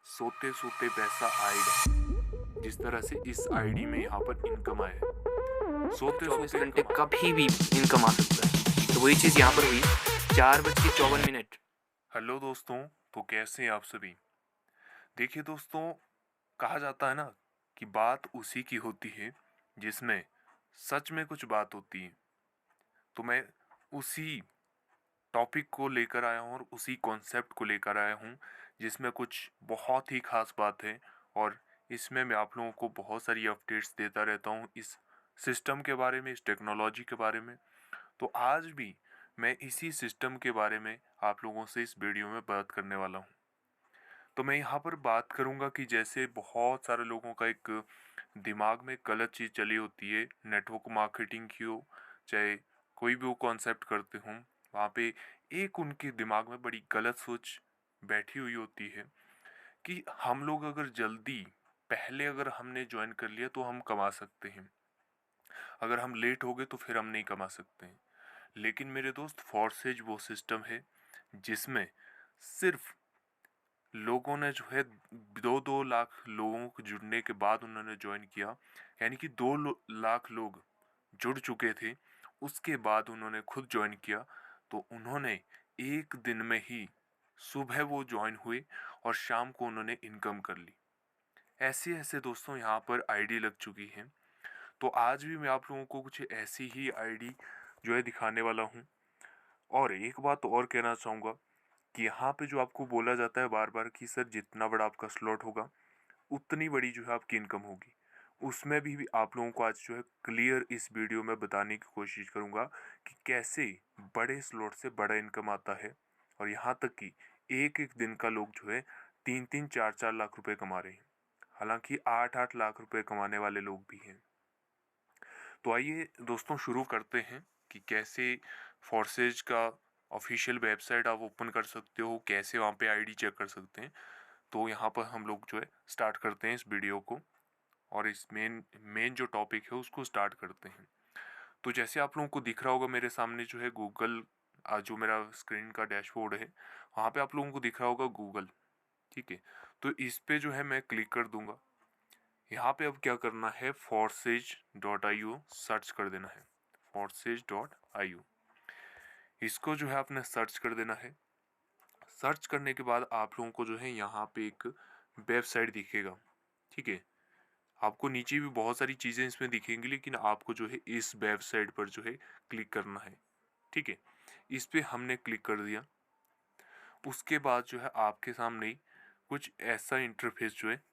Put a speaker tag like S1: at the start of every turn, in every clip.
S1: सोते सोते पैसा आएगा, जिस तरह से इस आईडी में यहाँ पर इनकम आया है। सोते
S2: 24
S1: सोते
S2: घंटे कभी भी इनकम आ सकता है। तो वही चीज़ यहाँ पर हुई 4:54।
S1: हेलो दोस्तों, तो कैसे हैं आप सभी। देखिए दोस्तों, कहा जाता है ना कि बात उसी की होती है जिसमें सच में कुछ बात होती है। तो मैं उसी टॉपिक को लेकर आया हूँ और उसी कॉन्सेप्ट को लेकर आया हूँ जिसमें कुछ बहुत ही खास बात है। और इसमें मैं आप लोगों को बहुत सारी अपडेट्स देता रहता हूँ इस सिस्टम के बारे में, इस टेक्नोलॉजी के बारे में। तो आज भी मैं इसी सिस्टम के बारे में आप लोगों से इस वीडियो में बात करने वाला हूँ। तो मैं यहाँ पर बात करूँगा कि जैसे बहुत सारे लोगों का एक दिमाग में गलत चीज़ चली होती है, नेटवर्क मार्केटिंग की हो, चाहे कोई भी वो कॉन्सेप्ट करते हों, वहाँ पे एक उनके दिमाग में बड़ी गलत सोच बैठी हुई होती है कि हम लोग अगर जल्दी पहले अगर हमने ज्वाइन कर लिया तो हम कमा सकते हैं, अगर हम लेट हो गए तो फिर हम नहीं कमा सकते हैं। लेकिन मेरे दोस्त, फोर्सेज वो सिस्टम है जिसमें सिर्फ लोगों ने जो है 2-2 लाख लोगों को जुड़ने के बाद उन्होंने ज्वाइन किया, यानी कि 2 लाख लोग जुड़ चुके थे, उसके बाद उन्होंने खुद ज्वाइन किया। तो उन्होंने एक दिन में ही सुबह वो ज्वाइन हुए और शाम को उन्होंने इनकम कर ली। ऐसे ऐसे दोस्तों यहाँ पर आईडी लग चुकी हैं। तो आज भी मैं आप लोगों को कुछ ऐसी ही आईडी जो है दिखाने वाला हूँ। और एक बात और कहना चाहूँगा कि यहाँ पे जो आपको बोला जाता है बार बार कि सर जितना बड़ा आपका स्लॉट होगा उतनी बड़ी जो है आपकी इनकम होगी, उसमें भी आप लोगों को आज जो है क्लियर इस वीडियो में बताने की कोशिश करूँगा कि कैसे बड़े स्लॉट से बड़ा इनकम आता है। और यहाँ तक कि एक एक दिन का लोग जो है 3-3 4-4 लाख रुपए कमा रहे हैं, हालांकि 8-8 लाख रुपए कमाने वाले लोग भी हैं। तो आइए दोस्तों शुरू करते हैं कि कैसे फोर्सेज का ऑफिशियल वेबसाइट आप ओपन कर सकते हो, कैसे वहाँ पे आईडी चेक कर सकते हैं। तो यहाँ पर हम लोग जो है स्टार्ट करते हैं इस वीडियो को और इस मेन मेन जो टॉपिक है उसको स्टार्ट करते हैं। तो जैसे आप लोगों को दिख रहा होगा मेरे सामने जो है गूगल, जो मेरा स्क्रीन का डैशबोर्ड है, वहाँ पे आप लोगों को दिख रहा होगा गूगल। ठीक है, तो इस पे जो है मैं क्लिक कर दूंगा। यहाँ पे अब क्या करना है, forces.io सर्च कर देना है। forces.io इसको जो है आपने सर्च कर देना है। सर्च करने के बाद आप लोगों को जो है यहाँ पे एक वेबसाइट दिखेगा। ठीक है, आपको नीचे भी बहुत सारी चीज़ें इसमें दिखेंगी, लेकिन आपको जो है इस वेबसाइट पर जो है क्लिक करना है। ठीक है, इस पे हमने क्लिक कर दिया। उसके बाद जो है आपके सामने ही कुछ ऐसा इंटरफेस जो है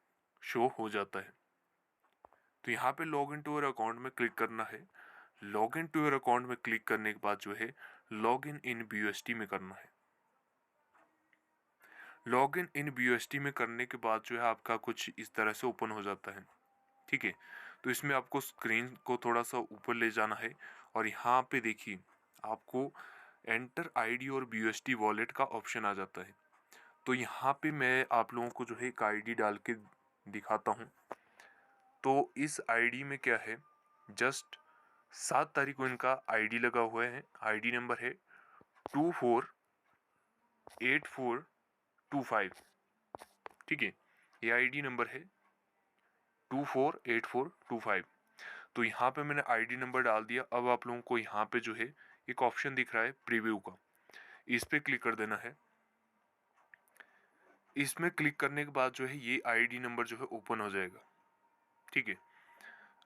S1: शो हो जाता है। तो यहाँ पे log in to your account में क्लिक करना है। Log in to your account में क्लिक करने के बाद जो है लॉग इन BUSD में करना है। लॉग इन BUSD में करने के बाद जो है आपका कुछ इस तरह से ओपन हो जाता है। ठीक है, तो इसमें आपको स्क्रीन को थोड़ा सा ऊपर ले जाना है और यहाँ पे देखिए आपको एंटर आईडी और BUSD वॉलेट का ऑप्शन आ जाता है। तो यहाँ पे मैं आप लोगों को जो है एक आईडी डाल के दिखाता हूँ। तो इस आईडी में क्या है, जस्ट 7 तारीख को इनका आईडी लगा हुआ है। आईडी नंबर है 248425। ठीक है, ये आईडी नंबर है 248425। तो यहाँ पे मैंने आईडी नंबर डाल दिया। अब आप लोगों को यहाँ पे जो है एक ऑप्शन दिख रहा है प्रीव्यू का, इस पे क्लिक कर देना है। इसमें क्लिक करने के बाद जो है ये आईडी नंबर जो है ओपन हो जाएगा। ठीक है,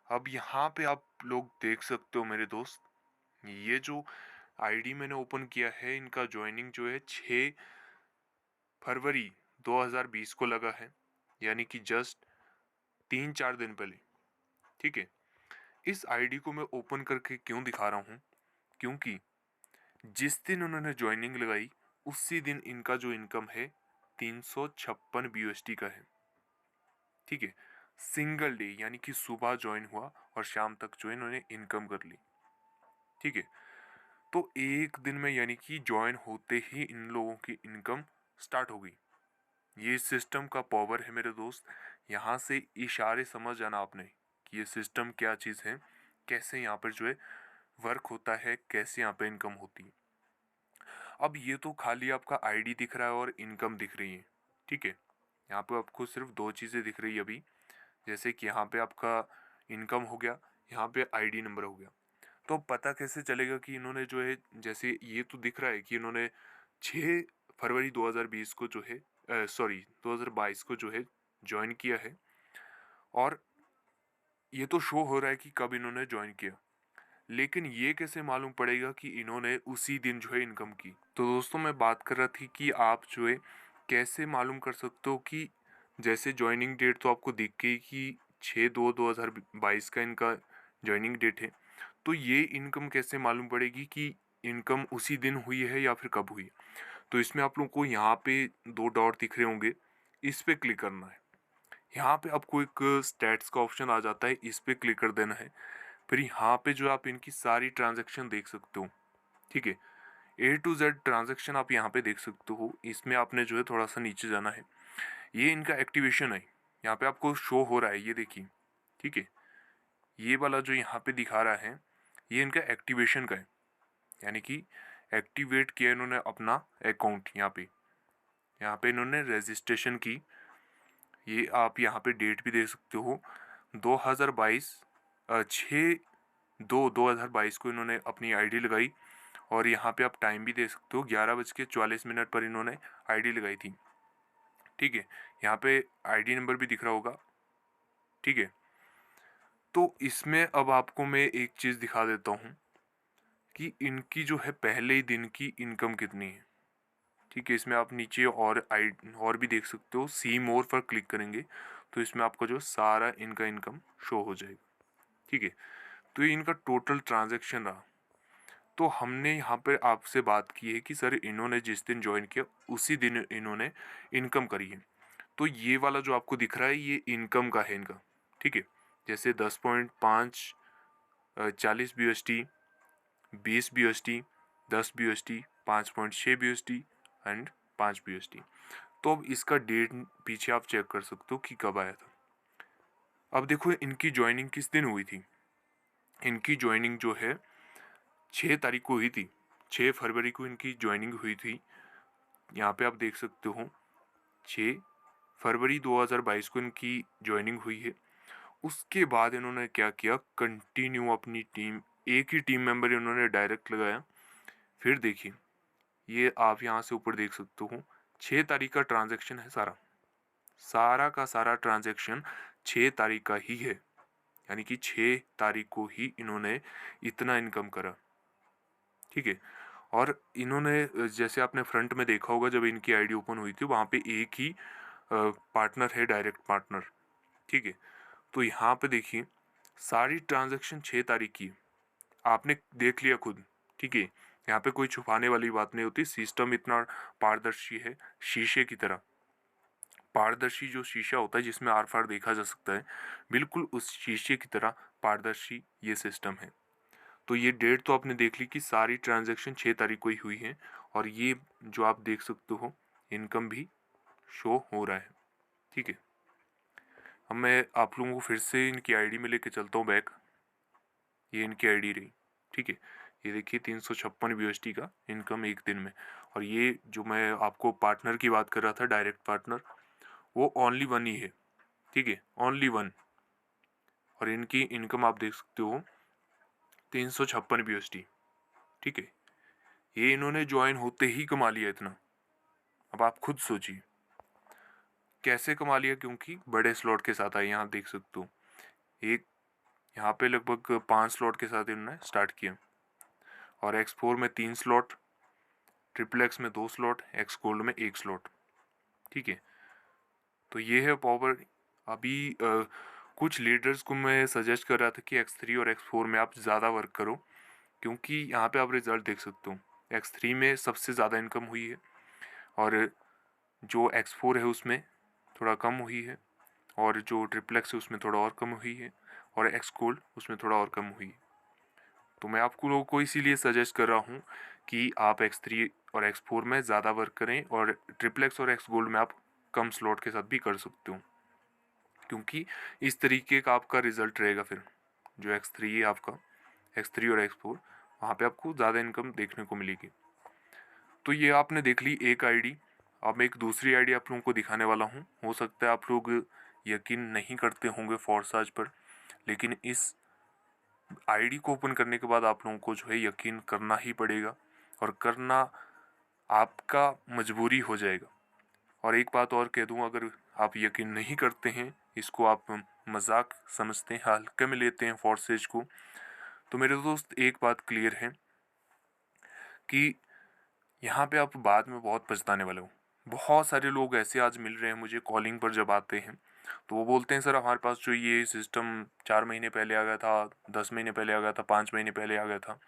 S1: अब यहाँ पे आप लोग देख सकते हो मेरे दोस्त, ये जो आईडी मैंने ओपन किया है इनका ज्वाइनिंग जो है 6 फरवरी 2020 को लगा है, यानी कि जस्ट 3-4 दिन पहले। ठीक है, इस आईडी को मैं ओपन करके क्यों दिखा रहा हूँ, क्योंकि जिस दिन उन्होंने ज्वाइनिंग लगाई उसी दिन इनका जो इनकम है 356 BUSD का है। ठीक है, सिंगल डे, यानी कि सुबह ज्वाइन हुआ और शाम तक जो इन्होंने इनकम कर ली। ठीक है, तो एक दिन में यानी कि ज्वाइन होते ही इन लोगों की इनकम स्टार्ट हो गई। ये सिस्टम का पावर है मेरे दोस्त। यहाँ से इशारे समझ जाना आपने कि ये सिस्टम क्या चीज़ है, कैसे यहाँ पर जो है वर्क होता है, कैसे यहाँ पे इनकम होती है। अब ये तो खाली आपका आईडी दिख रहा है और इनकम दिख रही है। ठीक है, यहाँ पे आपको सिर्फ दो चीज़ें दिख रही है अभी, जैसे कि यहाँ पे आपका इनकम हो गया, यहाँ पे आईडी नंबर हो गया। तो अब पता कैसे चलेगा कि इन्होंने जो है, जैसे ये तो दिख रहा है कि इन्होंने 6 फरवरी 2020 को जो है 2022 को जो है ज्वाइन किया है, और ये तो शो हो रहा है कि कब इन्होंने ज्वाइन किया, लेकिन ये कैसे मालूम पड़ेगा कि इन्होंने उसी दिन जो है इनकम की। तो दोस्तों मैं बात कर रहा थी कि आप जो है कैसे मालूम कर सकते हो कि जैसे ज्वाइनिंग डेट तो आपको दिख गई कि 6/2/2022 का इनका ज्वाइनिंग डेट है, तो ये इनकम कैसे मालूम पड़ेगी कि इनकम उसी दिन हुई है या फिर कब हुई है। तो इसमें आप लोगों को यहाँ पे 2 डॉट दिख रहे होंगे, इस पे क्लिक करना है। यहाँ पे आपको एक स्टैट्स का ऑप्शन आ जाता है, इस पे क्लिक कर देना है। फिर यहाँ पे जो आप इनकी सारी ट्रांजैक्शन देख सकते हो, ठीक है, A to Z ट्रांजैक्शन आप यहाँ पे देख सकते हो। इसमें आपने जो है थोड़ा सा नीचे जाना है, ये इनका एक्टिवेशन है, यहाँ पे आपको शो हो रहा है, ये देखिए, ठीक है। ये वाला जो यहाँ पे दिखा रहा है, ये इनका एक्टिवेशन का है, यानी कि एक्टिवेट किया इन्होंने अपना अकाउंट। यहाँ पे इन्होंने रजिस्ट्रेशन की। ये आप यहाँ पे डेट भी देख सकते हो, 2022 6/2/2022 को इन्होंने अपनी आईडी लगाई, और यहाँ पे आप टाइम भी देख सकते हो, 11:44 पर इन्होंने आईडी लगाई थी, ठीक है। यहाँ पे आईडी नंबर भी दिख रहा होगा, ठीक है। तो इसमें अब आपको मैं एक चीज़ दिखा देता हूँ कि इनकी जो है पहले ही दिन की इनकम कितनी है, ठीक है। इसमें आप नीचे और भी देख सकते हो, सी मोर पर क्लिक करेंगे तो इसमें आपको जो सारा इनका इनकम शो हो जाएगा, ठीक है। तो ये इनका टोटल ट्रांजैक्शन रहा। तो हमने यहाँ पर आपसे बात की है कि सर इन्होंने जिस दिन ज्वाइन किया उसी दिन इन्होंने इनकम करी है। तो ये वाला जो आपको दिख रहा है ये इनकम का है इनका, ठीक है। जैसे 10.5 40 BUSD, 20 BUSD, 10 BUSD, 5.6 BUSD and 5 BUSD। तो अब इसका डेट पीछे आप चेक कर सकते हो कि कब आया था। अब देखो इनकी ज्वाइनिंग किस दिन हुई थी। इनकी ज्वाइनिंग जो है 6 तारीख को हुई थी, 6 फरवरी को इनकी ज्वाइनिंग हुई थी। यहाँ पे आप देख सकते हो 6 फरवरी 2022 को इनकी ज्वाइनिंग हुई है। उसके बाद इन्होंने क्या किया, कंटिन्यू अपनी टीम, एक ही टीम मेंबर इन्होंने डायरेक्ट लगाया। फिर देखिए ये आप यहाँ से ऊपर देख सकते हो 6 तारीख का ट्रांजैक्शन है, सारा का सारा ट्रांजैक्शन 6 तारीख का ही है, यानी कि 6 तारीख को ही इन्होंने इतना इनकम करा, ठीक है। और इन्होंने जैसे आपने फ्रंट में देखा होगा जब इनकी आईडी ओपन हुई थी वहाँ पे एक ही पार्टनर है, डायरेक्ट पार्टनर, ठीक है। तो यहाँ पे देखिए सारी ट्रांजैक्शन 6 तारीख की आपने देख लिया खुद, ठीक है। यहाँ पे कोई छुपाने वाली बात नहीं होती, सिस्टम इतना पारदर्शी है, शीशे की तरह। पारदर्शी जो शीशा होता है जिसमें आर पार देखा जा सकता है, बिल्कुल उस शीशे की तरह पारदर्शी ये सिस्टम है। तो ये डेट तो आपने देख ली कि सारी ट्रांजैक्शन 6 तारीख को ही हुई है, और ये जो आप देख सकते हो इनकम भी शो हो रहा है, ठीक है। अब मैं आप लोगों को फिर से इनकी आईडी में लेके चलता हूँ बैक। ये इनकी आईडी रही, ठीक है। ये देखिए 356 BUSD का इनकम एक दिन में। और ये जो मैं आपको पार्टनर की बात कर रहा था, डायरेक्ट पार्टनर, वो ओनली वन ही है, ठीक है, ओनली वन। और इनकी इनकम आप देख सकते हो 356 BUSD, ठीक है। ये इन्होंने ज्वाइन होते ही कमा लिया इतना। अब आप खुद सोचिए कैसे कमा लिया, क्योंकि बड़े स्लॉट के साथ आए। यहाँ देख सकते हो एक, यहाँ पे लगभग 5 स्लॉट के साथ इन्होंने स्टार्ट किया, और X4 में 3 स्लॉट, XXX में 2 स्लॉट, X गोल्ड में 1 स्लॉट, ठीक है। तो ये है पावर। अभी कुछ लीडर्स को मैं सजेस्ट कर रहा था कि X3 और X4 में आप ज़्यादा वर्क करो, क्योंकि यहाँ पे आप रिज़ल्ट देख सकते हो। X3 में सबसे ज़्यादा इनकम हुई है, और जो X4 है उसमें थोड़ा कम हुई है, और जो XXX है उसमें थोड़ा और कम हुई है, और X गोल्ड उसमें थोड़ा और कम हुई है। तो मैं आपको लोगों को इसीलिए सजेस्ट कर रहा हूँ कि आप X3 और X4 में ज़्यादा वर्क करें, और XXX और X गोल्ड में आप कम स्लॉट के साथ भी कर सकते हो, क्योंकि इस तरीके का आपका रिज़ल्ट रहेगा। फिर जो X3 है आपका, X3 और X4, वहाँ पे आपको ज़्यादा इनकम देखने को मिलेगी। तो ये आपने देख ली एक आईडी। अब मैं एक दूसरी आईडी आप लोगों को दिखाने वाला हूँ। हो सकता है आप लोग यकीन नहीं करते होंगे फोर्साज पर, लेकिन इस आईडी को ओपन करने के बाद आप लोगों को जो है यकीन करना ही पड़ेगा, और करना आपका मजबूरी हो जाएगा। और एक बात और कह दूं, अगर आप यकीन नहीं करते हैं, इसको आप मजाक समझते हैं, हल्के में लेते हैं फोर्सेज को, तो मेरे दोस्त एक बात क्लियर है कि यहाँ पे आप बाद में बहुत पछताने वाले हो। बहुत सारे लोग ऐसे आज मिल रहे हैं मुझे कॉलिंग पर जब आते हैं, तो वो बोलते हैं सर हमारे पास जो ये सिस्टम 4 महीने पहले आ गया था, 10 महीने पहले आ गया था, 5 महीने पहले आ गया था,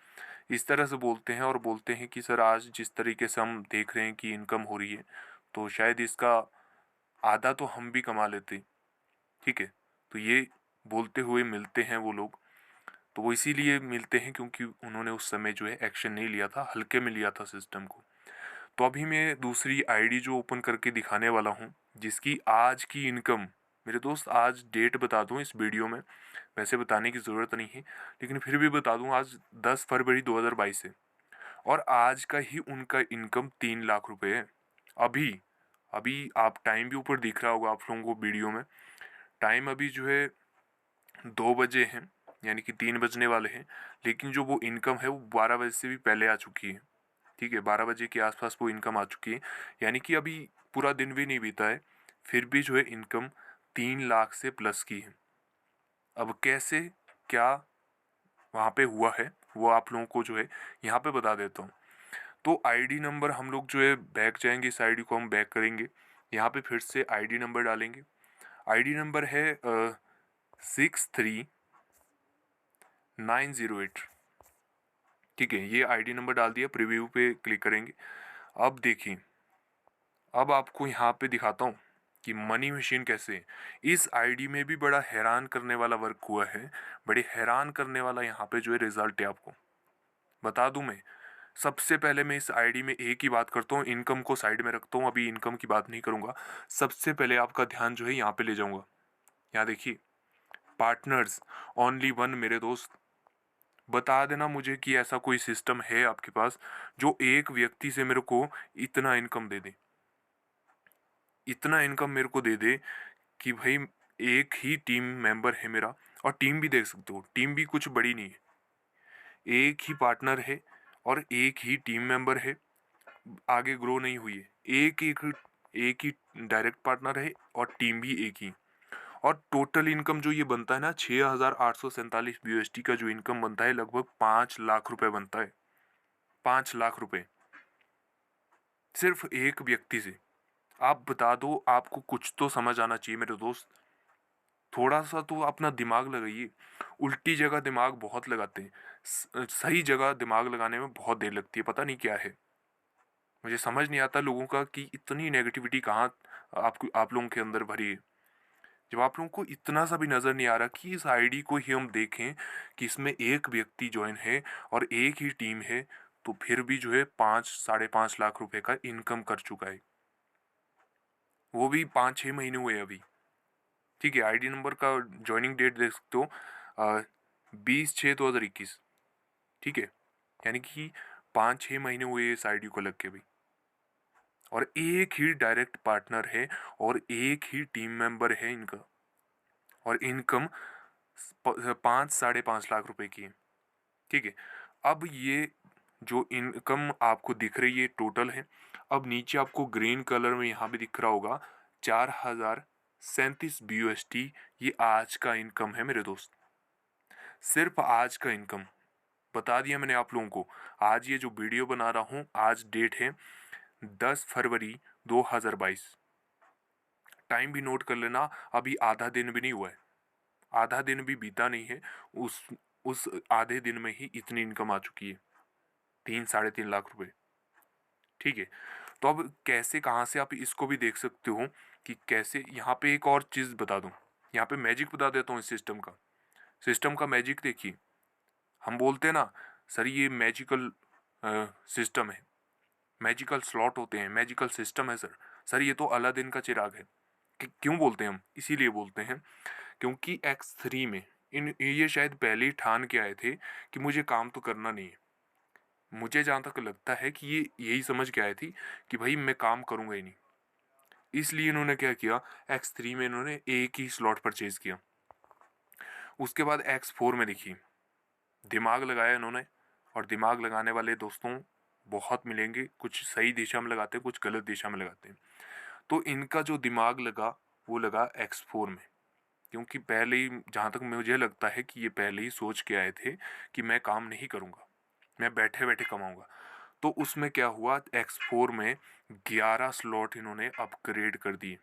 S1: इस तरह से बोलते हैं। और बोलते हैं कि सर आज जिस तरीके से हम देख रहे हैं कि इनकम हो रही है, तो शायद इसका आधा तो हम भी कमा लेते। ठीक है, तो ये बोलते हुए मिलते हैं वो लोग। तो वो इसीलिए मिलते हैं क्योंकि उन्होंने उस समय जो है एक्शन नहीं लिया था, हल्के में लिया था सिस्टम को। तो अभी मैं दूसरी आईडी जो ओपन करके दिखाने वाला हूँ, जिसकी आज की इनकम, मेरे दोस्त आज डेट बता दूँ इस वीडियो में, वैसे बताने की ज़रूरत नहीं है लेकिन फिर भी बता दूँ, आज 10 फरवरी 2022 है और आज का ही उनका इनकम 3 लाख रुपए है। अभी अभी आप टाइम भी ऊपर दिख रहा होगा आप लोगों को वीडियो में, टाइम अभी जो है 2 बजे हैं, यानी कि 3 बजने वाले हैं, लेकिन जो वो इनकम है वो 12 बजे से भी पहले आ चुकी है। ठीक है, 12 बजे के आसपास वो इनकम आ चुकी है, यानी कि अभी पूरा दिन भी नहीं बीता है, फिर भी जो है इनकम 3 लाख से प्लस की है। अब कैसे क्या वहाँ पे हुआ है वो आप लोगों को जो है यहाँ पे बता देता हूँ। तो आईडी नंबर हम लोग जो है बैक जाएंगे, इस आईडी को हम बैक करेंगे, यहाँ पे फिर से आईडी नंबर डालेंगे। आईडी नंबर है 63908। ठीक है, ये आईडी नंबर डाल दिया, प्रीव्यू पे क्लिक करेंगे। अब देखिए, अब आपको यहाँ पे दिखाता हूँ कि मनी मशीन कैसे है। इस आईडी में भी बड़ा हैरान करने वाला वर्क हुआ है, बड़े हैरान करने वाला यहाँ पे जो है रिजल्ट है। आपको बता दूं, मैं सबसे पहले मैं इस आईडी में एक ही बात करता हूँ, इनकम को साइड में रखता हूँ, अभी इनकम की बात नहीं करूँगा। सबसे पहले आपका ध्यान जो है यहाँ पे ले जाऊँगा। यहाँ देखिए, पार्टनर्स ओनली वन। मेरे दोस्त बता देना मुझे कि ऐसा कोई सिस्टम है आपके पास जो एक व्यक्ति से मेरे को इतना इनकम दे दे, इतना इनकम मेरे को दे दे कि भाई एक ही टीम मेंबर है मेरा, और टीम भी देख सकते हो, टीम भी कुछ बड़ी नहीं है, एक ही पार्टनर है और एक ही टीम मेंबर है, आगे ग्रो नहीं हुई है, एक ही डायरेक्ट पार्टनर है और टीम भी एक ही। और टोटल इनकम जो ये बनता है ना, 6,847 BUSD का जो इनकम बनता है, लगभग 5 लाख रुपए बनता है। 5 लाख रुपए सिर्फ एक व्यक्ति से। आप बता दो, आपको कुछ तो समझ आना चाहिए मेरे दोस्त, थोड़ा सा तो अपना दिमाग लगाइए। उल्टी जगह दिमाग बहुत लगाते हैं, सही जगह दिमाग लगाने में बहुत देर लगती है, पता नहीं क्या है। मुझे समझ नहीं आता लोगों का कि इतनी नेगेटिविटी कहाँ आप लोगों के अंदर भरी है। जब आप लोगों को इतना सा भी नज़र नहीं आ रहा कि इस आईडी को ही हम देखें कि इसमें एक व्यक्ति ज्वाइन है और एक ही टीम है, तो फिर भी जो है 5-5.5 लाख रुपए का इनकम कर चुका है, वो भी 5-6 महीने हुए अभी। ठीक है, आईडी नंबर का ज्वाइनिंग डेट देख सकते हो, 20/6/2021। ठीक है, यानी कि 5-6 महीने हुए इस आईडी को लग के भी, और एक ही डायरेक्ट पार्टनर है और एक ही टीम मेंबर है इनका, और इनकम 5-5.5 लाख रुपए की है। ठीक है, अब ये जो इनकम आपको दिख रही है टोटल है, अब नीचे आपको ग्रीन कलर में यहाँ भी दिख रहा होगा 4,037 BUSD, ये आज का इनकम है मेरे दोस्त, सिर्फ आज का इनकम बता दिया मैंने आप लोगों को। आज ये जो वीडियो बना रहा हूँ, आज डेट है 10 फरवरी 2022। टाइम भी नोट कर लेना, अभी आधा दिन भी नहीं हुआ है, आधा दिन भी बीता नहीं है, उस आधे दिन में ही इतनी इनकम आ चुकी है, 3-3.5 लाख रुपए। ठीक है, तो अब कैसे कहाँ से आप इसको भी देख सकते हो कि कैसे। यहाँ पे एक और चीज़ बता दूँ, यहाँ पे मैजिक बता देता हूँ इस सिस्टम का मैजिक देखिए। हम बोलते हैं ना सर ये मैजिकल सिस्टम है, मैजिकल स्लॉट होते हैं, मैजिकल सिस्टम है सर, सर ये तो अलादीन का चिराग है। क्यों बोलते हैं हम? इसीलिए बोलते हैं क्योंकि X3 में ये शायद पहले ही ठान के आए थे कि मुझे काम तो करना नहीं है। मुझे जहाँ तक लगता है कि ये यही समझ के आए थे कि भाई मैं काम करूँगा ही नहीं, इसलिए इन्होंने क्या किया, X3 में इन्होंने एक ही स्लॉट परचेज किया। उसके बाद X4 में देखिए दिमाग लगाया इन्होंने, और दिमाग लगाने वाले दोस्तों बहुत मिलेंगे, कुछ सही दिशा में लगाते हैं, कुछ गलत दिशा में लगाते हैं। तो इनका जो दिमाग लगा वो लगा X4 में, क्योंकि पहले ही जहाँ तक मुझे लगता है कि ये पहले ही सोच के आए थे कि मैं काम नहीं करूँगा, मैं बैठे बैठे कमाऊँगा। तो उसमें क्या हुआ, X4 में 11 स्लॉट इन्होंने अपग्रेड कर दिए।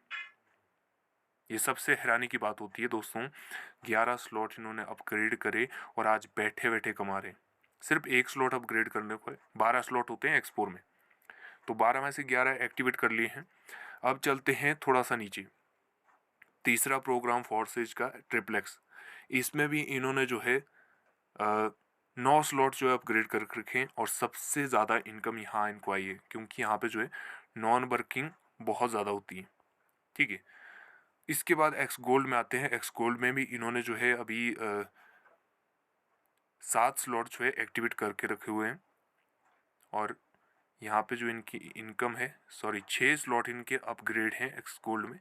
S1: ये सबसे हैरानी की बात होती है दोस्तों, 11 स्लॉट इन्होंने अपग्रेड करे और आज बैठे बैठे कमा रहे हैं। सिर्फ एक स्लॉट अपग्रेड करने को 12 स्लॉट होते हैं X4 में, तो 12 में से 11 एक्टिवेट कर लिए हैं। अब चलते हैं थोड़ा सा नीचे, तीसरा प्रोग्राम फोर्सेज का ट्रिप्लेक्स। इसमें भी इन्होंने जो है 9 स्लॉट जो है अपग्रेड कर रखे हैं, और सबसे ज़्यादा इनकम यहाँ इनको आई है, क्योंकि यहाँ पे जो है नॉन वर्किंग बहुत ज़्यादा होती है। ठीक है, इसके बाद एक्स गोल्ड में आते हैं। एक्स गोल्ड में भी इन्होंने जो है अभी 7 स्लॉट जो है एक्टिवेट करके रखे हुए हैं, और यहाँ पे जो इनकी इनकम है, सॉरी 6 स्लॉट इनके अपग्रेड हैं एक्स गोल्ड में,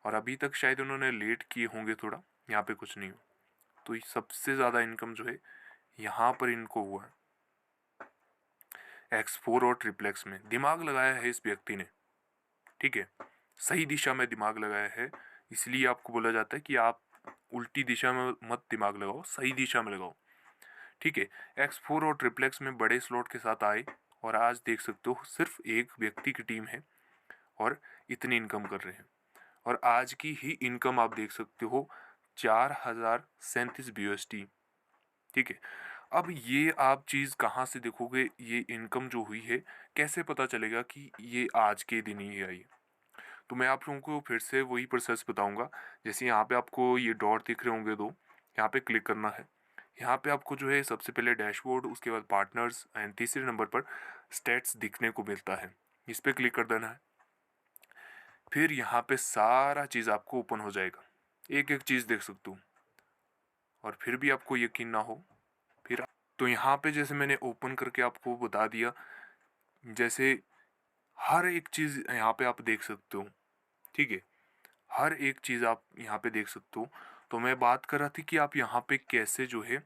S1: और अभी तक शायद उन्होंने लेट किए होंगे थोड़ा, यहाँ पे कुछ नहीं हो। तो ये सबसे ज़्यादा इनकम जो है यहाँ पर इनको हुआ है X4 और ट्रिप्लेक्स में। दिमाग लगाया है इस व्यक्ति ने, ठीक है, सही दिशा में दिमाग लगाया है। इसलिए आपको बोला जाता है कि आप उल्टी दिशा में मत दिमाग लगाओ, सही दिशा में लगाओ। ठीक है, X4 और ट्रिप्लेक्स में बड़े स्लॉट के साथ आए, और आज देख सकते हो सिर्फ एक व्यक्ति की टीम है और इतनी इनकम कर रहे हैं। और आज की ही इनकम आप देख सकते हो 4037 BUSD। ठीक है, अब ये आप चीज़ कहाँ से देखोगे, ये इनकम जो हुई है कैसे पता चलेगा कि ये आज के दिन ही आई है? तो मैं आप लोगों को फिर से वही प्रोसेस बताऊंगा। जैसे यहाँ पे आपको ये डॉट दिख रहे होंगे दो, यहाँ पे क्लिक करना है। यहाँ पे आपको जो है सबसे पहले डैशबोर्ड, उसके बाद पार्टनर्स, एंड तीसरे नंबर पर स्टेट्स दिखने को मिलता है। इस पर क्लिक कर देना है। फिर यहाँ पे सारा चीज़ आपको ओपन हो जाएगा, एक एक चीज़ देख सकते हो। और फिर भी आपको यकीन ना हो, फिर तो यहाँ पे जैसे मैंने ओपन करके आपको बता दिया, जैसे हर एक चीज़ यहाँ पे आप देख सकते हो। ठीक है, हर एक चीज़ आप यहाँ पे देख सकते हो। तो मैं बात कर रहा थी कि आप यहाँ पे कैसे जो है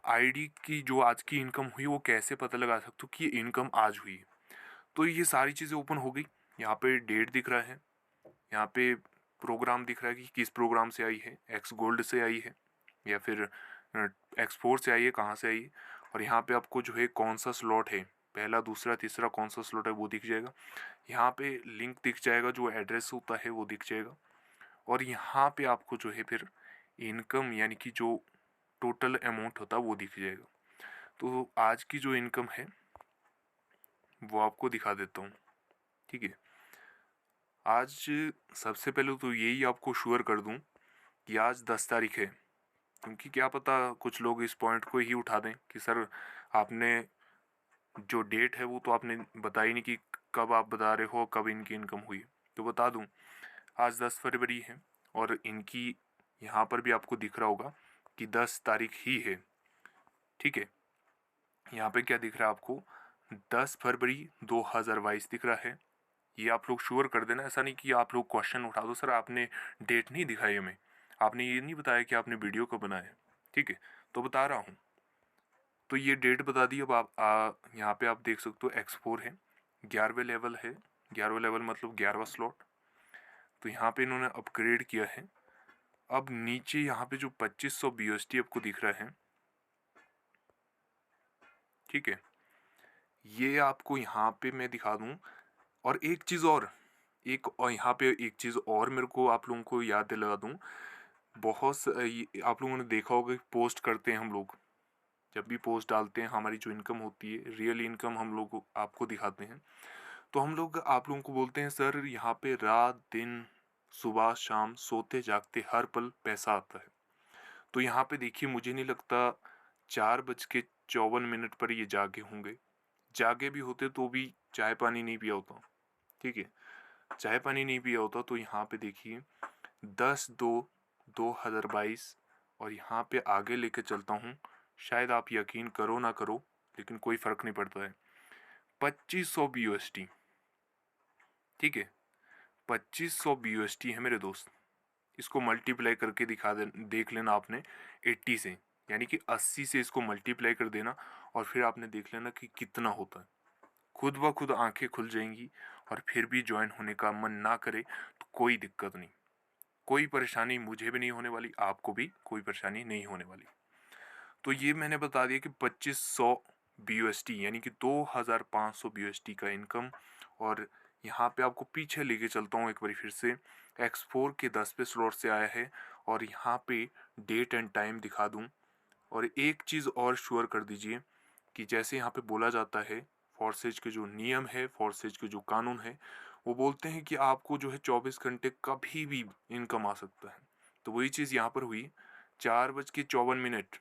S1: आईडी की जो आज की इनकम हुई वो कैसे पता लगा सकते हो कि ये इनकम आज हुई है। तो ये सारी चीज़ें ओपन हो गई। यहाँ पे डेट दिख रहा है, यहाँ पे प्रोग्राम दिख रहा है कि किस प्रोग्राम से आई है, एक्स गोल्ड से आई है या फिर X4 से आई है, कहाँ से आई है। और यहाँ पे आपको जो है कौन सा स्लॉट है, पहला दूसरा तीसरा कौन सा स्लॉट है वो दिख जाएगा। यहाँ पे लिंक दिख जाएगा, जो एड्रेस होता है वो दिख जाएगा। और यहाँ पे आपको जो है फिर इनकम यानी कि जो टोटल अमाउंट होता है वो दिख जाएगा। तो आज की जो इनकम है वो आपको दिखा देता हूँ। ठीक है, आज सबसे पहले तो यही आपको श्योर कर दूँ कि आज 10 तारीख है, क्योंकि क्या पता कुछ लोग इस पॉइंट को ही उठा दें कि सर आपने जो डेट है वो तो आपने बताई नहीं कि कब आप बता रहे हो कब इनकी इनकम हुई। तो बता दूं, आज 10 फरवरी है, और इनकी यहाँ पर भी आपको दिख रहा होगा कि 10 तारीख ही है। ठीक है, यहाँ पे क्या दिख रहा है आपको, 10 फरवरी 2022 दिख रहा है। ये आप लोग श्योर कर देना, ऐसा नहीं कि आप लोग क्वेश्चन उठा दो, सर आपने डेट नहीं दिखाई हमें, आपने ये नहीं बताया कि आपने वीडियो कब बनाया। ठीक है, तो बता रहा हूँ, तो ये डेट बता दी। अब आप यहाँ पे आप देख सकते हो X4 है, 11वें लेवल है, 11वां लेवल मतलब 11वां स्लॉट। तो यहाँ पे इन्होंने अपग्रेड किया है। अब नीचे यहाँ पे जो 2500 BUSD आपको दिख रहा है, ठीक है, ये आपको यहाँ पे मैं दिखा दूँ। और एक चीज़ और यहाँ पे एक चीज़ और मेरे को आप लोगों को याद दिला दूँ। आप लोगों ने देखा होगा कि पोस्ट करते हैं हम लोग, जब भी पोस्ट डालते हैं हमारी जो इनकम होती है, रियल इनकम हम लोग आपको दिखाते हैं। तो हम लोग आप लोगों को बोलते हैं सर यहाँ पे रात दिन सुबह शाम सोते जागते हर पल पैसा आता है। तो यहाँ पे देखिए, मुझे नहीं लगता 4:54 पर ये जागे होंगे। जागे भी होते तो भी चाय पानी नहीं पिया होता। ठीक है, चाय पानी नहीं पिया होता। तो यहाँ पे देखिए 10/2/2022, और यहाँ पे आगे लेके चलता हूँ, शायद आप यकीन करो ना करो लेकिन कोई फ़र्क नहीं पड़ता है, 2500 BUSD। ठीक है, 2500 BUSD है मेरे दोस्त। इसको मल्टीप्लाई करके देख लेना आपने 80 से, यानी कि 80 से इसको मल्टीप्लाई कर देना और फिर आपने देख लेना कि कितना होता है। खुद ब खुद आंखें खुल जाएंगी। और फिर भी ज्वाइन होने का मन ना करे तो कोई दिक्कत नहीं, कोई परेशानी मुझे भी नहीं होने वाली, आपको भी कोई परेशानी नहीं होने वाली। तो ये मैंने बता दिया कि 2500 BUSD यानी कि 2500 BUSD का इनकम। और यहाँ पे आपको पीछे लेके चलता हूँ एक बार फिर से। X4 के 10वें स्लॉट से आया है और यहाँ पे डेट एंड टाइम दिखा दूँ। और एक चीज़ और श्योर कर दीजिए कि जैसे यहाँ पे बोला जाता है, फॉर्सेज के जो नियम है, फॉर्सेज के जो कानून है, वो बोलते हैं कि आपको जो है 24 घंटे कभी भी इनकम आ सकता है। तो वही चीज़ यहाँ पर हुई। 4:54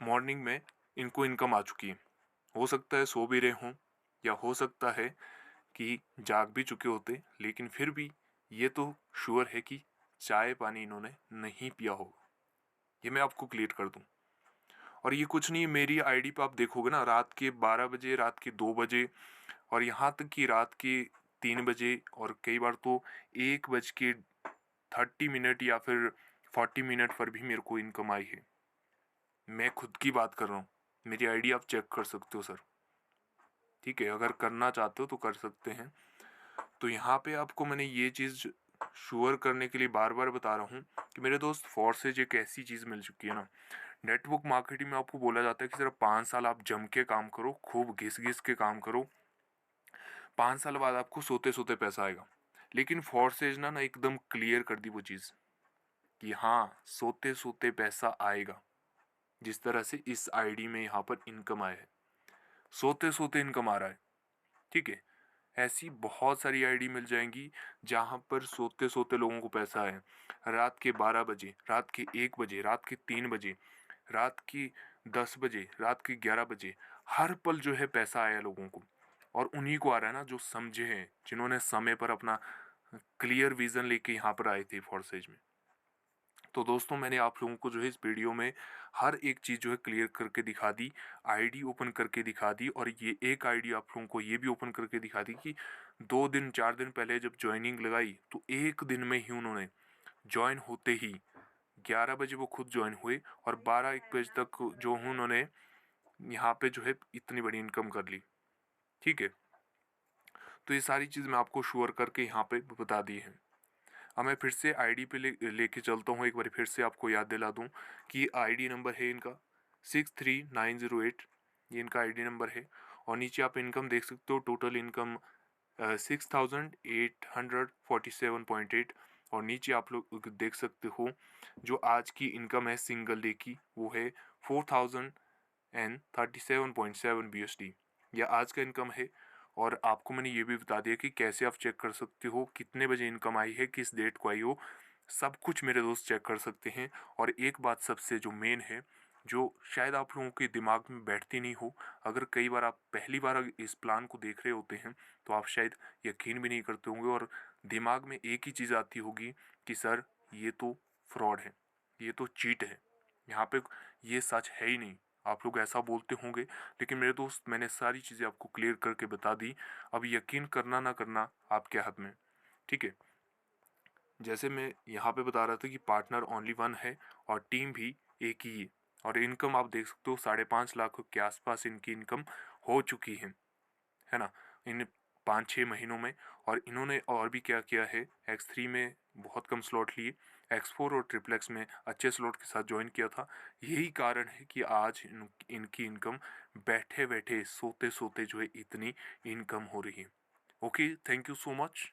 S1: मॉर्निंग में इनको इनकम आ चुकी है। हो सकता है सो भी रहे हों या हो सकता है कि जाग भी चुके होते, लेकिन फिर भी ये तो श्योर है कि चाय पानी इन्होंने नहीं पिया होगा। ये मैं आपको क्लियर कर दूं। और ये कुछ नहीं, मेरी आईडी पे आप देखोगे ना, रात के 12 बजे, रात के 2 बजे और यहाँ तक कि रात के 3 बजे और कई बार तो 1:30 या फिर 40 पर भी मेरे को इनकम आई है। मैं खुद की बात कर रहा हूँ, मेरी आईडी आप चेक कर सकते हो सर। ठीक है, अगर करना चाहते हो तो कर सकते हैं। तो यहाँ पे आपको मैंने ये चीज़ श्योर करने के लिए बार बार बता रहा हूँ कि मेरे दोस्त, फॉर्सेज एक ऐसी चीज़ मिल चुकी है ना। नेटवर्क मार्केटिंग में आपको बोला जाता है कि सिर्फ 5 साल आप जम के काम करो, खूब घिस घिस के काम करो, 5 साल बाद आपको सोते सोते पैसा आएगा। लेकिन फॉर्सेज ना एकदम क्लियर कर दी वो चीज़ कि हाँ, सोते सोते पैसा आएगा। जिस तरह से इस आईडी में यहाँ पर इनकम आया है, सोते सोते इनकम आ रहा है। ठीक है, ऐसी बहुत सारी आईडी मिल जाएंगी जहाँ पर सोते सोते लोगों को पैसा है। रात के 12 बजे, रात के 1 बजे, रात के 3 बजे, रात के 10 बजे, रात के 11 बजे, हर पल जो है पैसा आया लोगों को। और उन्हीं को आ रहा है ना जो समझे हैं, जिन्होंने समय पर अपना क्लियर विजन लेके यहाँ पर आए थे फॉर्सेज में। तो दोस्तों, मैंने आप लोगों को जो है इस वीडियो में हर एक चीज़ जो है क्लियर करके दिखा दी, आईडी ओपन करके दिखा दी। और ये एक आईडी आप लोगों को ये भी ओपन करके दिखा दी कि 2 दिन 4 दिन पहले जब ज्वाइनिंग लगाई तो एक दिन में ही उन्होंने ज्वाइन होते ही 11 बजे वो खुद ज्वाइन हुए और 12-1 बजे तक जो उन्होंने यहाँ पे जो है इतनी बड़ी इनकम कर ली। ठीक है, तो ये सारी चीज़ मैं आपको श्योर करके यहाँ पे बता दी है। अब मैं फिर से आईडी पे लेके चलता हूँ, एक बार फिर से आपको याद दिला दूँ कि आईडी नंबर है इनका 63908, ये इनका आईडी नंबर है। और नीचे आप इनकम देख सकते हो, टोटल इनकम 6847.8। और नीचे आप लोग देख सकते हो जो आज की इनकम है सिंगल डे की, वो है 4037.7 BUSD। यह आज का इनकम है। और आपको मैंने ये भी बता दिया कि कैसे आप चेक कर सकते हो कितने बजे इनकम आई है, किस डेट को आई हो, सब कुछ मेरे दोस्त चेक कर सकते हैं। और एक बात सबसे जो मेन है, जो शायद आप लोगों के दिमाग में बैठती नहीं हो, अगर कई बार आप पहली बार इस प्लान को देख रहे होते हैं तो आप शायद यकीन भी नहीं करते होंगे और दिमाग में एक ही चीज़ आती होगी कि सर ये तो फ्रॉड है, ये तो चीट है, यहाँ पे ये सच है ही नहीं। आप लोग ऐसा बोलते होंगे, लेकिन मेरे दोस्त, मैंने सारी चीज़ें आपको क्लियर करके बता दी। अब यकीन करना ना करना आपके हाथ में। ठीक है, जैसे मैं यहाँ पे बता रहा था कि पार्टनर ओनली वन है और टीम भी एक ही है। और इनकम आप देख सकते हो 5.5 लाख के आसपास इनकी इनकम हो चुकी है ना, इन 5-6 महीनों में। और इन्होंने और भी क्या किया है, X3 में बहुत कम स्लॉट लिए, X4 और ट्रिपलेक्स में अच्छे स्लॉट के साथ ज्वाइन किया था। यही कारण है कि आज इनकी इनकम बैठे बैठे सोते सोते जो है इतनी इनकम हो रही है। Okay, thank you so much.